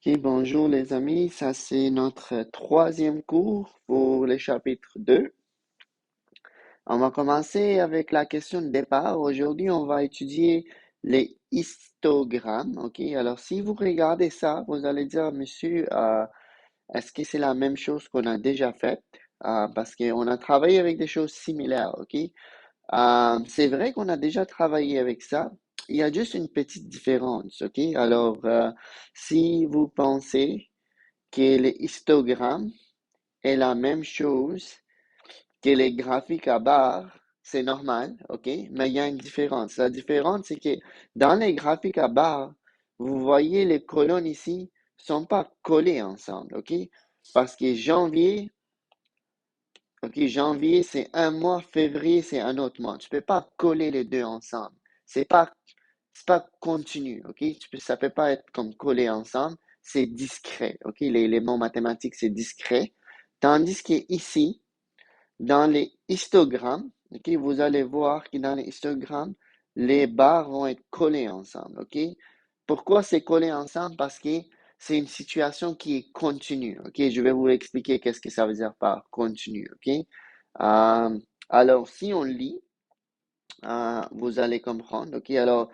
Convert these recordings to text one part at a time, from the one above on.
Ok, bonjour les amis, ça c'est notre troisième cours pour le chapitre 2. On va commencer avec la question de départ. Aujourd'hui, on va étudier les histogrammes. Ok, alors si vous regardez ça, vous allez dire, monsieur, est-ce que c'est la même chose qu'on a déjà faite? Parce qu'on a travaillé avec des choses similaires. Ok, c'est vrai qu'on a déjà travaillé avec ça. Il y a juste une petite différence. Ok, alors si vous pensez que les histogrammes est la même chose que les graphiques à barres, c'est normal, ok? Mais il y a une différence. La différence, c'est que dans les graphiques à barres, vous voyez les colonnes ici sont pas collées ensemble, ok? Parce que janvier c'est un mois, février c'est un autre mois. Tu peux pas coller les deux ensemble. C'est pas, c'est pas continu, ok? Ça peut pas être comme collé ensemble. C'est discret, ok? Les mots mathématiques, c'est discret. Tandis que ici, dans les histogrammes, ok, vous allez voir que dans les histogrammes, les barres vont être collées ensemble, ok? Pourquoi c'est collé ensemble? Parce que c'est une situation qui est continue, ok? Je vais vous expliquer qu'est-ce que ça veut dire par continu, ok? Alors, si on lit, vous allez comprendre, ok? Alors,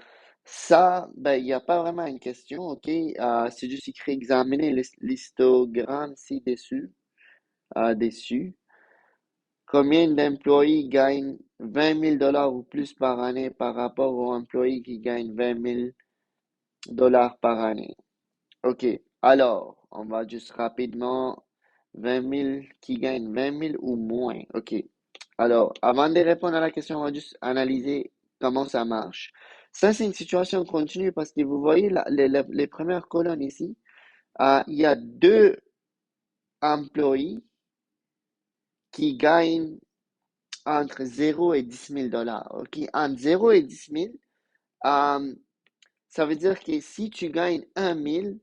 ça, ben, il n'y a pas vraiment une question, ok? C'est juste écrit examiner l'histogramme ci-dessus, dessus. Combien d'employés gagnent 20 000 $ ou plus par année par rapport aux employés qui gagnent 20 000 $ par année? OK. Alors, on va juste rapidement 20 000 qui gagnent 20 000 ou moins. OK. Alors, avant de répondre à la question, on va juste analyser comment ça marche. Ça, c'est une situation continue parce que vous voyez les premières colonnes ici. Il y a deux employés qui gagnent entre 0 et 10 000 $. OK? Entre 0 et 10 000, euh, ça veut dire que si tu gagnes 1 000,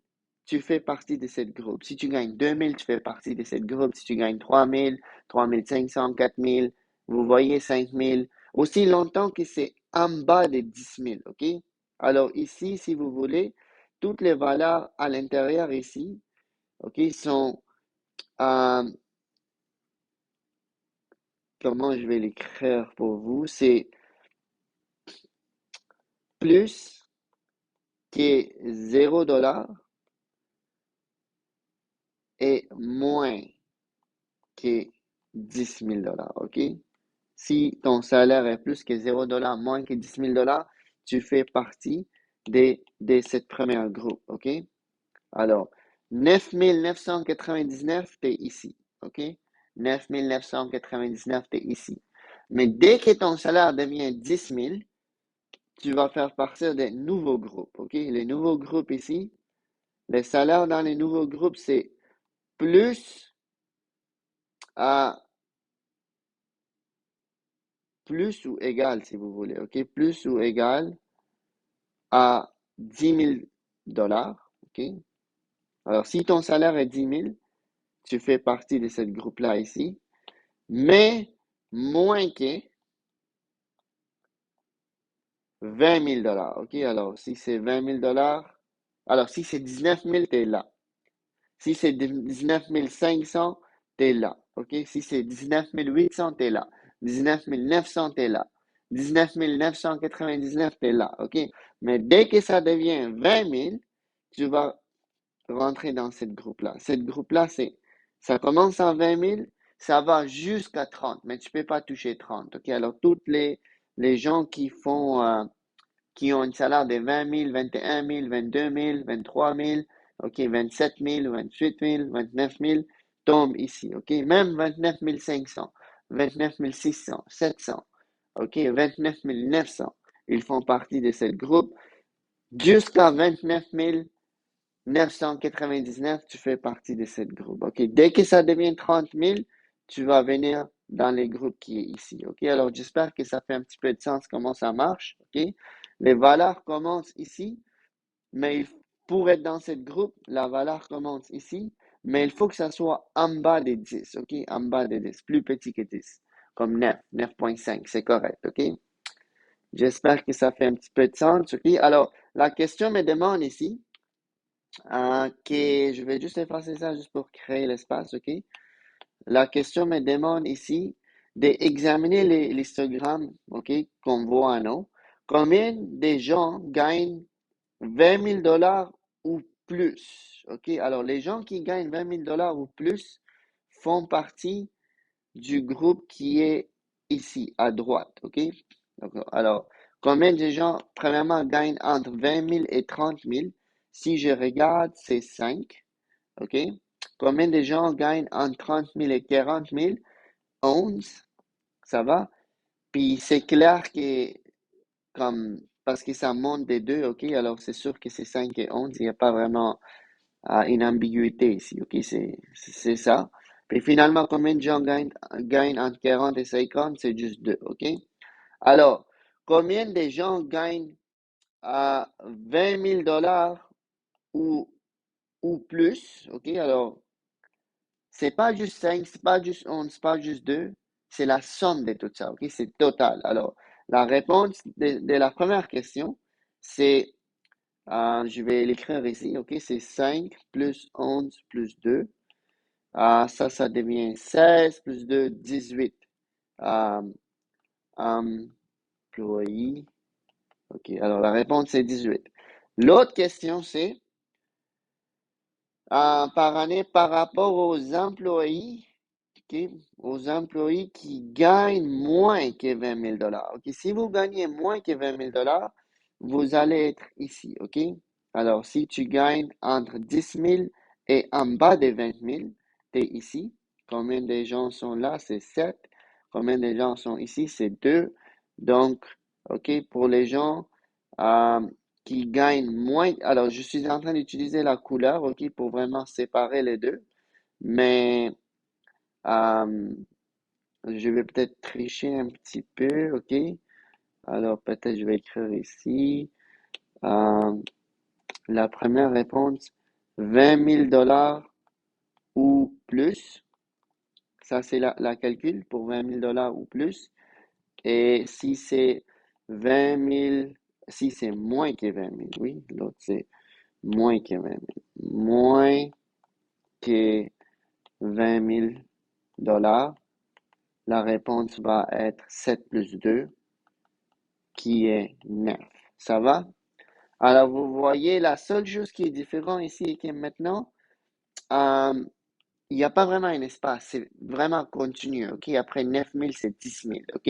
tu fais partie de cette groupe. Si tu gagnes 2 000, tu fais partie de cette groupe. Si tu gagnes 3 000, 3 500, 4 000, vous voyez 5 000. Aussi longtemps que c'est en bas de 10 000. OK? Alors ici, si vous voulez, toutes les valeurs à l'intérieur ici, OK, sont, euh, comment je vais l'écrire pour vous? C'est plus que 0 $ et moins que 10 000 $. OK? Si ton salaire est plus que 0 $, moins que 10 000 $, tu fais partie de cette première groupe. OK? Alors, 9 999, tu es ici. OK? 9 999, tu es ici. Mais dès que ton salaire devient 10 000, tu vas faire partie des nouveaux groupes. OK? Les nouveaux groupes ici, les salaires dans les nouveaux groupes, c'est plus à plus ou égal, si vous voulez, OK? Plus ou égal à 10 000 $, OK? Alors, si ton salaire est 10 000, tu fais partie de cette groupe-là ici, mais moins que 20 000 $, OK? Alors, si c'est 20 000 $, alors si c'est 19 000, tu es là. Si c'est 19 500, tu es là. OK? Si c'est 19 800, tu es là. 19 900, tu es là. 19 999, tu es là. OK? Mais dès que ça devient 20 000, tu vas rentrer dans cette groupe-là. Cette groupe-là, ça commence en 20 000, ça va jusqu'à 30, mais tu ne peux pas toucher 30. OK? Alors, les gens qui ont un salaire de 20 000, 21 000, 22 000, 23 000, OK, 27 000, 28 000, 29 000 tombent ici, OK? Même 29 500, 29 600, 700, OK, 29 900, ils font partie de cette groupe. Jusqu'à 29 999, tu fais partie de cette groupe, OK? Dès que ça devient 30 000, tu vas venir dans les groupes qui est ici, OK? Alors, j'espère que ça fait un petit peu de sens comment ça marche, OK? Les valeurs commencent ici, mais pour être dans cette groupe, la valeur commence ici, mais il faut que ça soit en bas des 10, OK? En bas des 10, plus petit que 10, comme 9, 9,5, c'est correct, OK? J'espère que ça fait un petit peu de sens, OK? Alors, la question me demande ici, Ok, je vais juste effacer ça juste pour créer l'espace, ok? La question me demande ici d'examiner l'histogramme, ok, qu'on voit en haut. Combien de gens gagnent 20 000 $ ou plus? Ok, alors les gens qui gagnent 20 000 $ ou plus font partie du groupe qui est ici, à droite, ok? Alors, combien de gens, premièrement, gagnent entre 20 000 et 30 000? Si je regarde, c'est 5, ok? Combien de gens gagnent entre 30 000 et 40 000? 11, ça va? Puis c'est clair que, comme, parce que ça monte des deux, ok? Alors c'est sûr que c'est 5 et 11, il n'y a pas vraiment une ambiguïté ici, ok? C'est ça. Puis finalement, combien de gens gagnent entre 40 et 50? C'est juste 2, ok? Alors, combien de gens gagnent à 20 000 $ ou, ou plus, ok? Alors, c'est pas juste 5, c'est pas juste 11, c'est pas juste 2, c'est la somme de tout ça, ok? C'est total. Alors, la réponse de la première question, c'est, je vais l'écrire ici, ok? C'est 5 plus 11 plus 2. Ça devient 16 plus 2, 18. Euh, employés. Ok, alors la réponse c'est 18. L'autre question c'est, par année par rapport aux employés, ok, aux employés qui gagnent moins que 20 000 $. Ok, si vous gagnez moins que 20 000 $, vous allez être ici. Ok, alors si tu gagnes entre 10 000 et en bas de 20 000, tu es ici. Combien de gens sont là? C'est 7. Combien de gens sont ici? C'est 2. Donc, ok, pour les gens euh, qui gagnent moins, alors je suis en train d'utiliser la couleur, ok, pour vraiment séparer les deux, mais euh, je vais peut-être tricher un petit peu, ok? Alors peut-être je vais écrire ici. euh, la première réponse, 20 000 $ ou plus. Ça, c'est la calcul pour 20 000 $ ou plus. Et si c'est 20 000, si c'est moins que 20 000, oui, l'autre c'est moins que 20 000. Moins que 20 000 $, la réponse va être 7 plus 2, qui est 9. Ça va? Alors, vous voyez, la seule chose qui est différente ici et que maintenant, euh, il n'y a pas vraiment un espace. C'est vraiment continu, OK? Après 9 000, c'est 10 000, OK?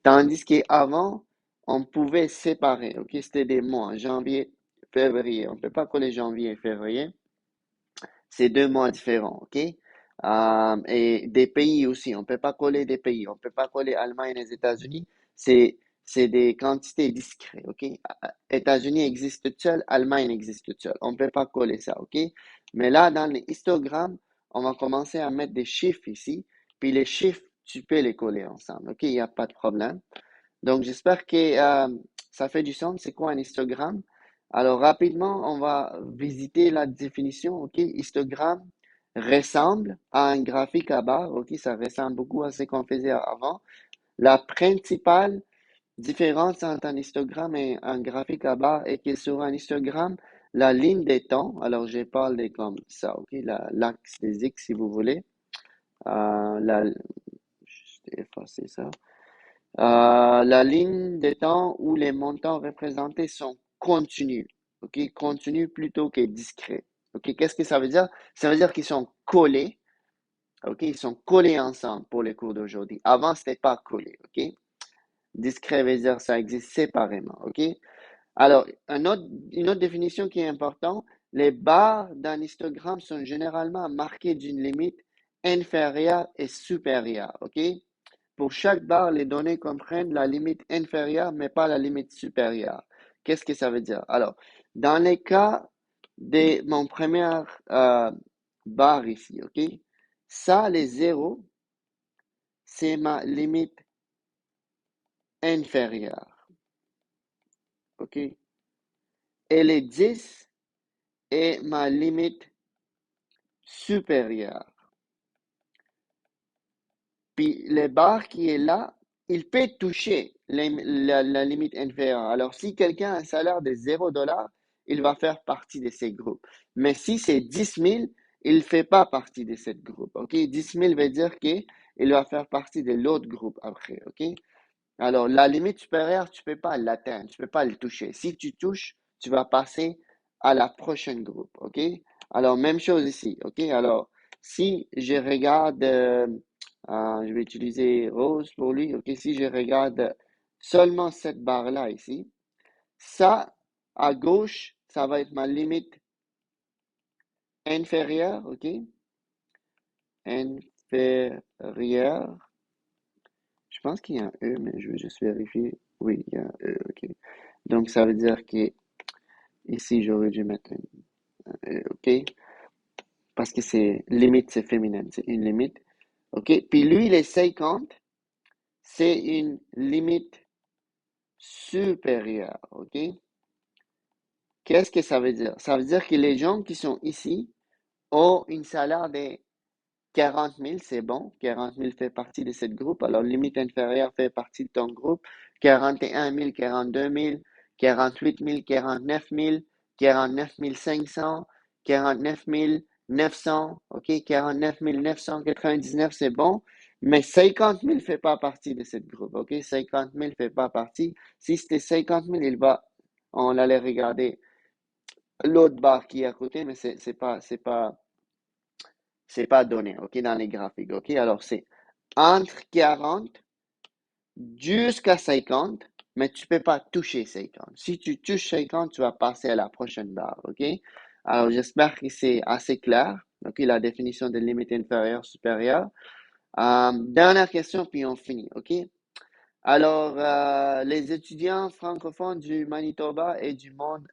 Tandis qu'avant, on pouvait séparer, OK? C'était des mois, janvier, février. On ne peut pas coller janvier et février. C'est 2 mois différents, OK? Et des pays aussi. On ne peut pas coller des pays. On ne peut pas coller Allemagne et les États-Unis. C'est des quantités discrètes, OK? États-Unis existent tout seul, Allemagne existe toute seule. On ne peut pas coller ça, OK? Mais là, dans les histogrammes, on va commencer à mettre des chiffres ici. Puis les chiffres, tu peux les coller ensemble, OK? Il n'y a pas de problème. Donc, j'espère que ça fait du sens. C'est quoi un histogramme? Alors, rapidement, on va visiter la définition. OK? Histogramme ressemble à un graphique à barre. OK? Ça ressemble beaucoup à ce qu'on faisait avant. La principale différence entre un histogramme et un graphique à barre est que sur un histogramme, la ligne des temps, alors je parle de comme ça, OK? L'axe des X, si vous voulez. Juste effacer ça. La ligne de temps où les montants représentés sont continus, ok, continus plutôt que discrets. Ok, qu'est-ce que ça veut dire? Ça veut dire qu'ils sont collés, ok, ils sont collés ensemble pour les cours d'aujourd'hui. Avant, c'était pas collé, ok. Discret veut dire ça existe séparément, ok. Alors, une autre définition qui est importante, les barres d'un histogramme sont généralement marquées d'une limite inférieure et supérieure, ok. Pour chaque barre, les données comprennent la limite inférieure, mais pas la limite supérieure. Qu'est-ce que ça veut dire? Alors, dans les cas de mon première barre ici, OK? Ça, les zéros, c'est ma limite inférieure, OK? Et les 10 est ma limite supérieure. Puis les barres qui est là, il peut toucher la limite inférieure. Alors, si quelqu'un a un salaire de 0 $, il va faire partie de ces groupes. Mais si c'est 10 000, il ne fait pas partie de ce groupe. OK? 10 000 veut dire qu'il va faire partie de l'autre groupe après. OK? Alors, la limite supérieure, tu ne peux pas l'atteindre, tu ne peux pas le toucher. Si tu touches, tu vas passer à la prochaine groupe. OK? Alors, même chose ici. OK? Alors, si je regarde, je vais utiliser rose pour lui. OK? Si je regarde seulement cette barre-là ici, ça, à gauche, ça va être ma limite inférieure. OK? Inférieure. Je pense qu'il y a un E, mais je vais juste vérifier. Oui, il y a un E. OK? Donc, ça veut dire que ici, j'aurais dû mettre un E. OK? Parce que c'est limite, c'est féminin. C'est une limite. OK? Puis lui, les 50, c'est une limite supérieure. OK? Qu'est-ce que ça veut dire? Ça veut dire que les gens qui sont ici ont une salaire de 40 000, c'est bon. 40 000 fait partie de cette groupe. Alors, limite inférieure fait partie de ton groupe. 41 000, 42 000, 48 000, 49 000, 49 500, 49 900, OK? 49 999, c'est bon. Mais 50 000 fait pas partie de cette groupe, OK? 50 000 fait pas partie. Si c'était 50 000, on allait regarder l'autre barre qui est à côté, mais c'est pas donné, OK, dans les graphiques, OK? Alors, c'est entre 40 jusqu'à 50, mais tu peux pas toucher 50. Si tu touches 50, tu vas passer à la prochaine barre, OK? Alors, j'espère que c'est assez clair, OK, la définition de limite inférieure, supérieure. Dernière question, puis on finit, OK? Alors, les étudiants francophones du Manitoba et du monde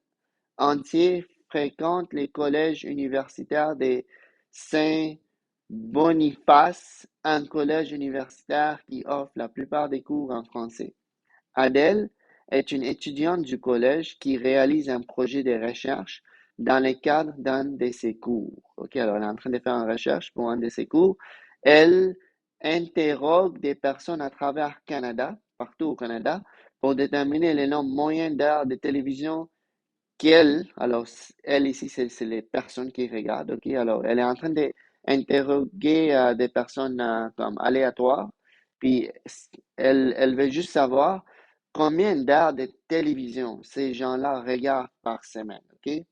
entier fréquentent les collèges universitaires de Saint-Boniface, un collège universitaire qui offre la plupart des cours en français. Adèle est une étudiante du collège qui réalise un projet de recherche dans le cadre d'un de ses cours. OK, alors elle est en train de faire une recherche pour un de ses cours. Elle interroge des personnes à travers Canada, partout au Canada, pour déterminer le nombre moyen d'heures de télévision qu'elle, alors elle ici, c'est les personnes qui regardent, ok? Alors, elle est en train d'interroger des personnes comme aléatoires, puis elle veut juste savoir combien d'heures de télévision ces gens-là regardent par semaine, ok?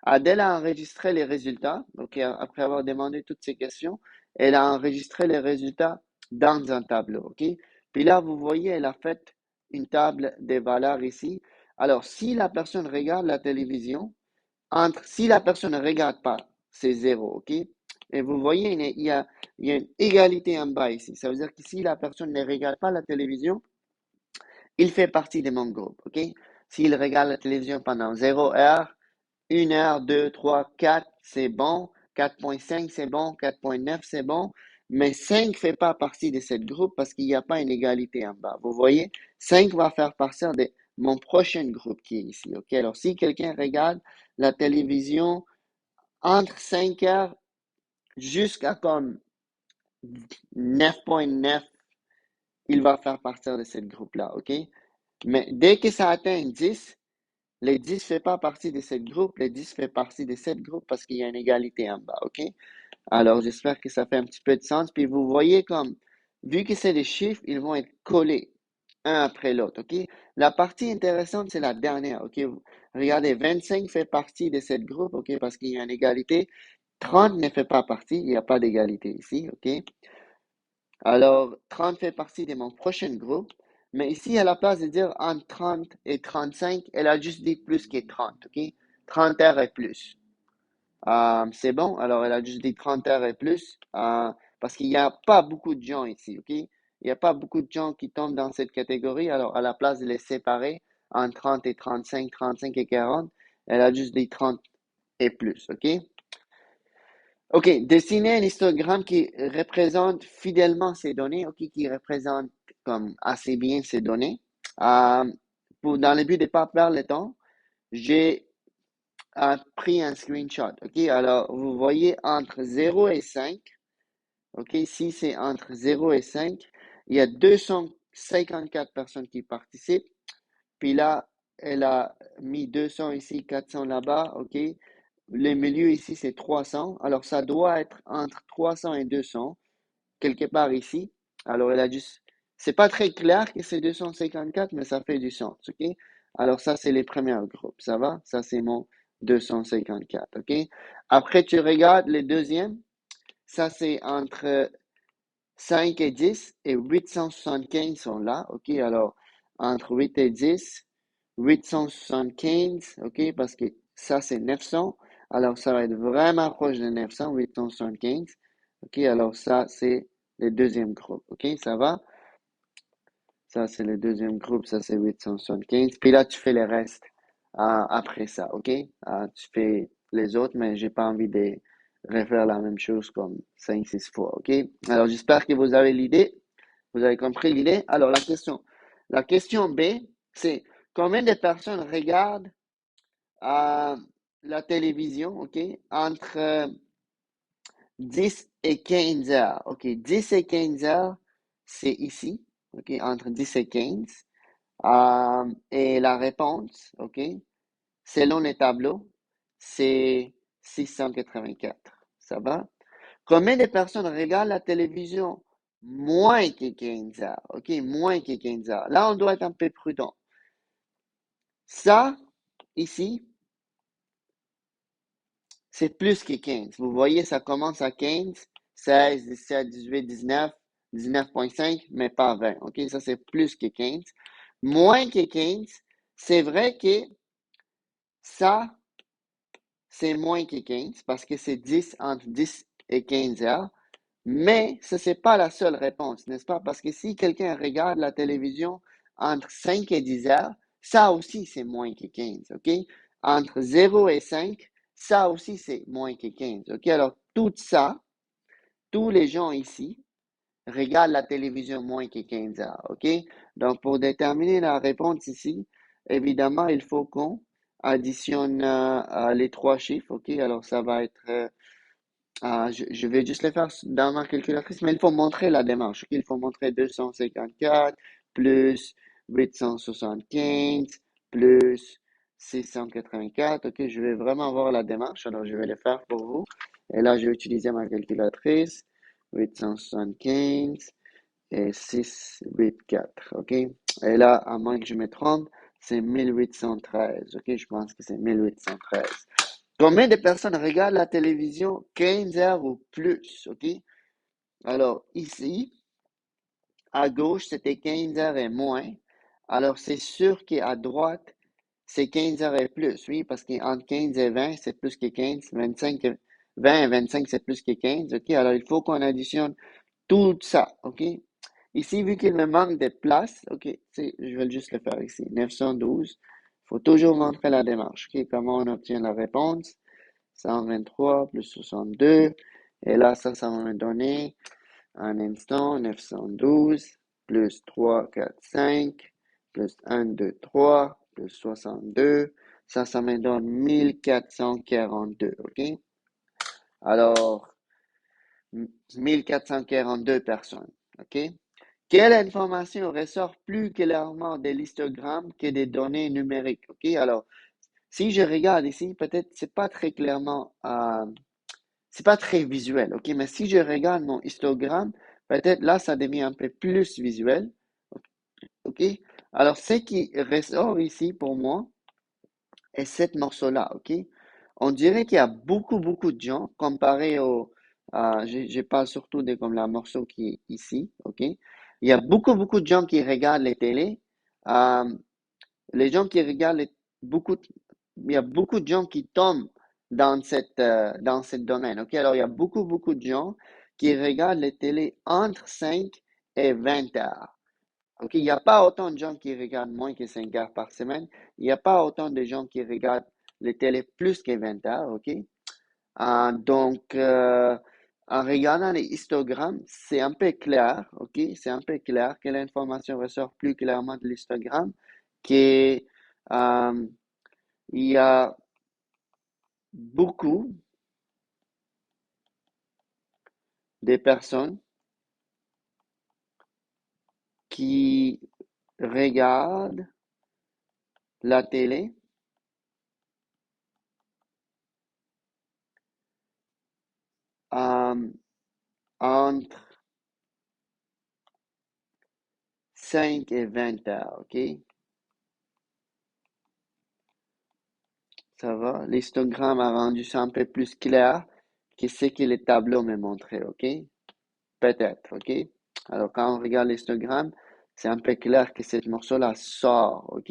Adèle a enregistré les résultats, ok? Après avoir demandé toutes ces questions, elle a enregistré les résultats dans un tableau, ok? Puis là, vous voyez, elle a fait une table des valeurs ici. Alors, si la personne regarde la télévision, si la personne ne regarde pas, c'est zéro, ok? Et vous voyez, il y a une égalité en bas ici. Ça veut dire que si la personne ne regarde pas la télévision, il fait partie de mon groupe, ok? S'il regarde la télévision pendant 0 heure, 1 heure, 2, 3, 4, c'est bon. 4,5, c'est bon. 4,9, c'est bon. Mais 5 ne fait pas partie de cette groupe parce qu'il n'y a pas une égalité en bas. Vous voyez, 5 va faire partie de mon prochain groupe qui est ici. OK? Alors, si quelqu'un regarde la télévision entre 5 heures jusqu'à comme 9,9, il va faire partie de cette groupe-là. OK? Mais dès que ça atteint 10, les 10 ne fait pas partie de cette groupe, les 10 fait partie de cette groupe parce qu'il y a une égalité en bas, OK? Alors, j'espère que ça fait un petit peu de sens. Puis vous voyez comme, vu que c'est des chiffres, ils vont être collés un après l'autre, OK? La partie intéressante, c'est la dernière, OK? Regardez, 25 fait partie de cette groupe, OK? Parce qu'il y a une égalité. 30 ne fait pas partie, il n'y a pas d'égalité ici, OK? Alors, 30 fait partie de mon prochain groupe. Mais ici, à la place de dire entre 30 et 35, elle a juste dit plus que 30, OK? 30 heures et plus. C'est bon. Alors, elle a juste dit 30 heures et plus. Parce qu'il n'y a pas beaucoup de gens ici, OK? Il n'y a pas beaucoup de gens qui tombent dans cette catégorie. Alors, à la place de les séparer en 30 et 35, 35 et 40, elle a juste dit 30 et plus, OK? OK, dessiner un histogramme qui représente fidèlement ces données, OK, qui représente comme assez bien ces données. Euh, dans le but de ne pas perdre le temps, j'ai pris un screenshot, OK? Alors, vous voyez entre 0 et 5, OK? Si c'est entre 0 et 5, il y a 254 personnes qui participent. Puis là, elle a mis 200 ici, 400 là-bas, ok? Le milieu ici, c'est 300. Alors, ça doit être entre 300 et 200, quelque part ici. Alors, elle a juste... C'est pas très clair que c'est 254, mais ça fait du sens, ok? Alors, ça, c'est les premiers groupes, ça va? Ça, c'est mon 254, ok? Après, tu regardes les deuxièmes. Ça, c'est entre 5 et 10 et 875 sont là, ok? Alors, entre 8 et 10, 875, ok? Parce que ça, c'est 900. Alors, ça va être vraiment proche de 900, 875. Ok, alors ça, c'est le deuxième groupe, ok? Ça va? Ça, c'est le deuxième groupe, ça, c'est 875. Puis là, tu fais le reste après ça, ok? Tu fais les autres, mais j'ai pas envie de refaire la même chose comme 5 6 fois, ok? Alors, j'espère que vous avez l'idée. Vous avez compris l'idée? Alors, la question B, c'est combien de personnes regardent euh, la télévision, ok? Entre 10 et 15 heures, ok? 10 et 15 heures, c'est ici, ok? Entre 10 et 15. Et la réponse, ok, selon les tableaux, c'est 684. Ça va? Combien de personnes regardent la télévision moins que 15 heures? Ok, moins que 15 heures. Là, on doit être un peu prudent. Ça, ici, c'est plus que 15. Vous voyez, ça commence à 15, 16, 17, 18, 19, 19,5, mais pas 20. Ok, ça, c'est plus que 15. Moins que 15, c'est vrai que ça, c'est moins que 15 parce que c'est 10 entre 10 et 15 heures. Mais ce n'est pas la seule réponse, n'est-ce pas? Parce que si quelqu'un regarde la télévision entre 5 et 10 heures, ça aussi c'est moins que 15, OK? Entre 0 et 5, ça aussi c'est moins que 15, OK? Alors tout ça, tous les gens ici regardent la télévision moins que 15 heures, OK? Donc pour déterminer la réponse ici, évidemment, il faut qu'on additionne les trois chiffres, OK? Alors ça va être je vais juste les faire dans ma calculatrice, mais il faut montrer la démarche. Ok? Il faut montrer 254 plus 875 plus 684. Ok, je vais vraiment voir la démarche. Alors, je vais le faire pour vous. Et là, je vais utiliser ma calculatrice. 875 et 684. Ok. Et là, à moins que je me trompe, c'est 1813. Ok, je pense que c'est 1813. Combien de personnes regardent la télévision 15 heures ou plus, ok? Alors, ici, à gauche, c'était 15 heures et moins. Alors, c'est sûr qu'à droite, c'est 15 heures et plus, oui, parce qu'entre 15 et 20, c'est plus que 15. 20 et 25, c'est plus que 15, ok? Alors, il faut qu'on additionne tout ça, ok? Ici, vu qu'il me manque de place, ok, je vais juste le faire ici, 912. Il faut toujours montrer la démarche, ok? Comment on obtient la réponse? 123 plus 62. Et là, ça va me donner un instant 912 plus 3, 4, 5 plus 1, 2, 3 plus 62. Ça me donne 1442. OK? Alors, 1442 personnes. OK? Quelle information ressort plus clairement de l'histogramme que des données numériques? OK? Alors, si je regarde ici, peut-être c'est pas très clairement c'est pas très visuel, ok? Mais si je regarde mon histogramme, peut-être là, ça devient un peu plus visuel, ok? Alors, ce qui ressort ici pour moi est cette morceau-là, ok? On dirait qu'il y a beaucoup, beaucoup de gens comparé je parle surtout de comme la morceau qui est ici, ok? Il y a beaucoup, beaucoup de gens qui regardent les télés. Euh, les gens qui regardent beaucoup, il y a beaucoup de gens qui tombent dans ce domaine. Ok, alors il y a beaucoup, beaucoup de gens qui regardent les télés entre 5 et 20 heures. Ok, il n'y a pas autant de gens qui regardent moins que 5 heures par semaine. Il n'y a pas autant de gens qui regardent les télés plus que 20 heures. Ok, donc en regardant les histogrammes, c'est un peu clair. Ok, c'est un peu clair que l'information ressort plus clairement de l'histogramme que euh, il y a beaucoup de personnes qui regardent la télé euh, entre 5 et 20 heures, OK? Ça va? L'histogramme a rendu ça un peu plus clair que ce que le tableau me montrait, OK? Peut-être, OK? Alors, quand on regarde l'histogramme, c'est un peu clair que ce morceau-là sort, OK?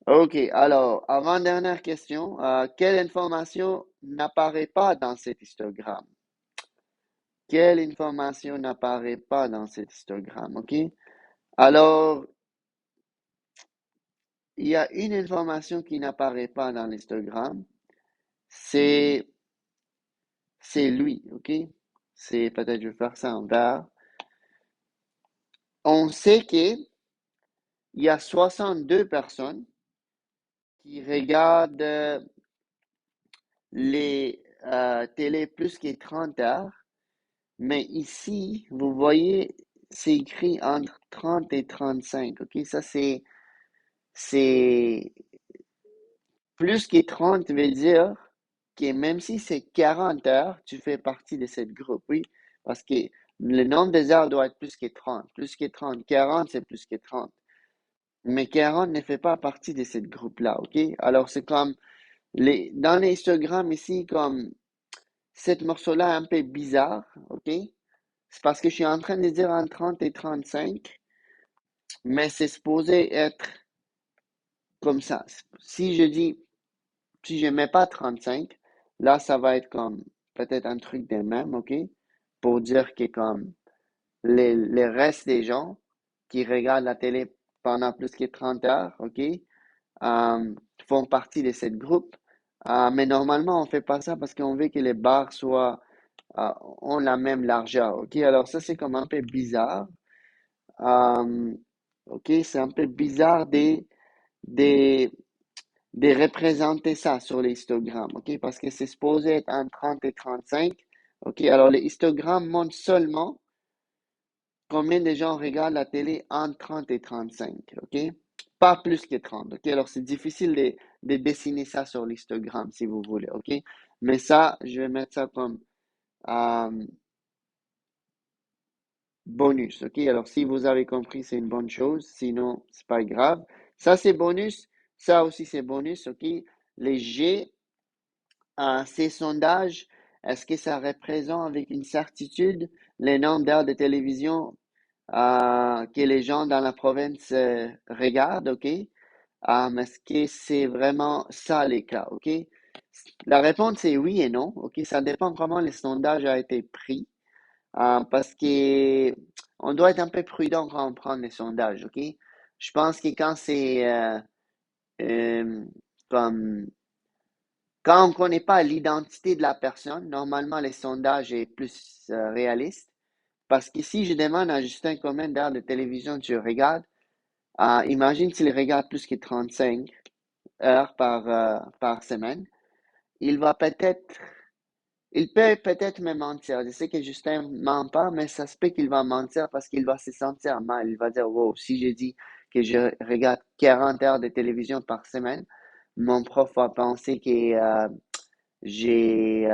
OK, alors, avant-dernière question. Quelle information n'apparaît pas dans cet histogramme? Quelle information n'apparaît pas dans cet histogramme? OK? Alors, il y a une information qui n'apparaît pas dans l'histogramme. C'est, c'est lui, OK? C'est, peut-être je vais faire ça en vert. On sait qu'il y a 62 personnes qui regardent les télés plus que 30 heures. Mais ici, vous voyez, c'est écrit entre 30 et 35, OK? Ça, c'est plus que 30 veut dire que même si c'est 40 heures, tu fais partie de cette groupe, oui? Parce que le nombre des heures doit être plus que 30. Plus que 30. 40, c'est plus que 30. Mais 40 ne fait pas partie de cette groupe-là, OK? Alors, c'est comme dans l'Instagram ici, comme cette morceau-là est un peu bizarre, OK? C'est parce que je suis en train de dire entre 30 et 35, mais c'est supposé être comme ça. Si je dis, si je mets pas 35, là, ça va être comme peut-être un truc de même, OK? Pour dire que comme les restes des gens qui regardent la télé pendant plus que 30 heures, OK? Font partie de cette groupe. Mais normalement, on fait pas ça parce qu'on veut que les barres soient, ont la même largeur, OK? Alors ça, c'est comme un peu bizarre. Euh, OK, c'est un peu bizarre de, de représenter ça sur les histogrammes, OK, parce que c'est supposé être entre 30 et 35. OK, alors les histogrammes montrent seulement combien de gens regardent la télé entre 30 et 35, OK? Pas plus que 30, OK? Alors c'est difficile de dessiner ça sur l'histogramme si vous voulez, OK? Mais ça, je vais mettre ça comme euh, bonus, OK? Alors, si vous avez compris, c'est une bonne chose. Sinon, c'est pas grave. Ça, c'est bonus. Ça aussi, c'est bonus, OK? Les G, ces sondages, est-ce que ça représente avec une certitude les nombres d'heures de télévision que les gens dans la province regardent, OK? Est-ce que c'est vraiment ça les cas, OK? La réponse est oui et non, OK? Ça dépend comment le sondage a été pris. Parce que on doit être un peu prudent quand on prend les sondages, OK? Je pense que euh, comme quand on ne connaît pas l'identité de la personne, normalement les sondages est plus réaliste. Parce que si je demande à Justin combien d'heures de télévision tu regardes, imagine s'il regarde plus que 35 heures par semaine, il va peut-être il peut peut-être me mentir. Je sais que Justin ment pas, mais ça se peut qu'il va mentir parce qu'il va se sentir mal. Il va dire, wow, si je dis que je regarde 40 heures de télévision par semaine, mon prof va penser que j'ai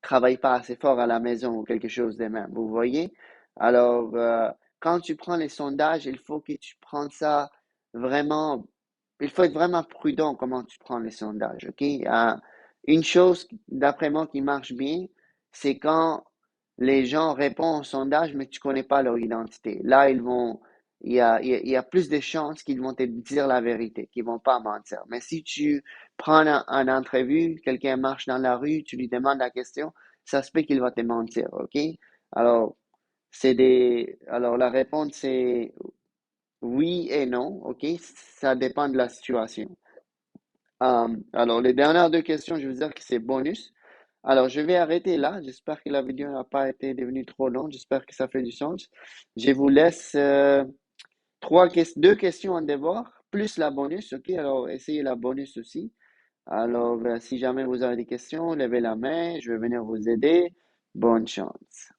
travaillé pas assez fort à la maison ou quelque chose de même. Vous voyez? Alors, quand tu prends les sondages, il faut que tu prennes ça vraiment, il faut être vraiment prudent comment tu prends les sondages, OK? Une chose, d'après moi, qui marche bien, c'est quand les gens répondent au sondage, mais tu connais pas leur identité. Là, il y a plus de chances qu'ils vont te dire la vérité, qu'ils vont pas mentir. Mais si tu prends une entrevue, quelqu'un marche dans la rue, tu lui demandes la question, ça se peut qu'il va te mentir, OK? Alors, alors la réponse c'est oui et non, OK? Ça dépend de la situation. Alors, les dernières deux questions, je veux dire que c'est bonus. Alors, je vais arrêter là. J'espère que la vidéo n'a pas été devenue trop longue. J'espère que ça fait du sens. Je vous laisse deux questions en devoir, plus la bonus. OK? Alors, essayez la bonus aussi. Alors, si jamais vous avez des questions, levez la main. Je vais venir vous aider. Bonne chance.